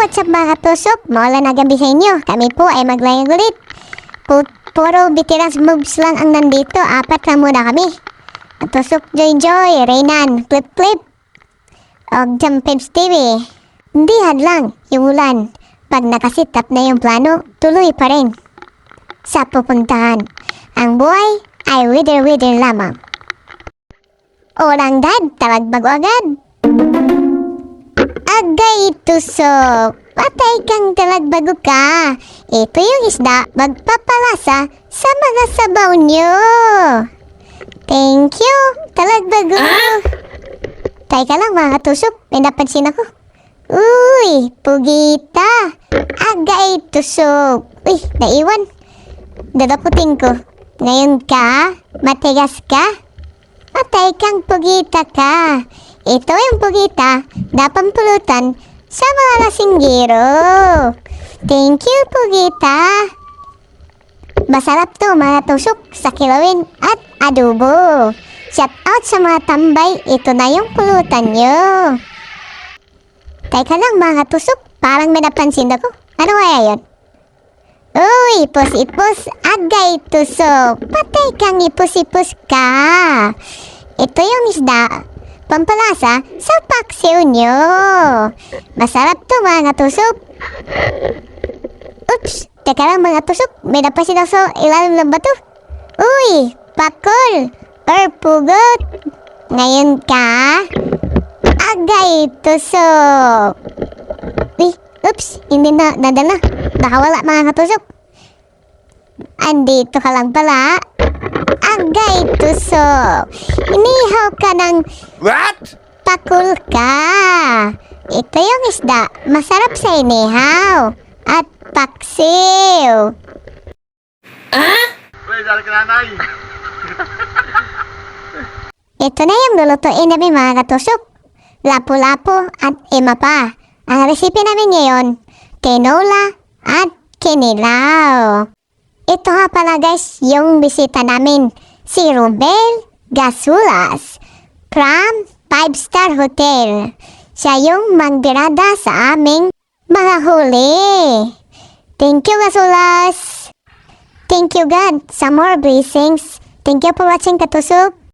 what's up mga katusok? Maulan na gabi sa inyo. Kami po ay maglayag ulit. Puro veterans moves lang ang nandito. 4 lang muna kami. Katusok Joy, Reynan, Clip, o Jampims TV. Hindi hadlang yung ulan. Pag nakasitap na yung plano, tuloy pa rin sa pupuntahan. Ang buhay ay wither lamang. Orang dad, talagbago agad. Agay tusok, patay kang talagbago ka. Ito yung isda, magpapalasa sa mga sabaw nyo. Thank you, talagbago. Teka lang mga tusok, may napansin ako. Uy, pugita. Agay tusok. Uy, naiwan. Dadaputin ko. Ngayon ka, matigas ka. Patay kang pugita ka. Ito yung pugita na pampulutan sa mga lasinggero. Thank you, pugita. Masarap to mga tusok sa kilawin at adobo. Shout out sa mga tambay, ito na yung pulutan nyo. Teka lang mga tusok, parang may napansin ako. Ano kaya yun? Uy, ipos-ipos, agay tusok. Patay kang ipos-ipos ka. Ito yung isda, pampalasa sa paksiw nyo. Masarap to mga tusok. Oops, teka lang mga tusok, may napansin ako sa ilalim ng bato. Uy, pakol or pugot. Ngayon ka, agay tusok. Uy, oops, hindi na, nadala. Nakawala mga katusok. Andito ka lang pala. Agay tusok. Inihaw ka ng What? pakul ka. Ito yung isda, masarap sa inihaw at paksiw. Uy, dali ka nanay. Ito na yung lulutuin namin mga katusok. Lapu-lapu at ima pa. Ang recipe namin ngayon, tinola at kinilaw. Ito nga pala guys, yung bisita namin, si Rumbel Gasulas from 5-star Hotel. Siya yung magbirada sa aming mga huli. Thank you Gasulas. Thank you God sa more blessings. Thank you for watching katusok.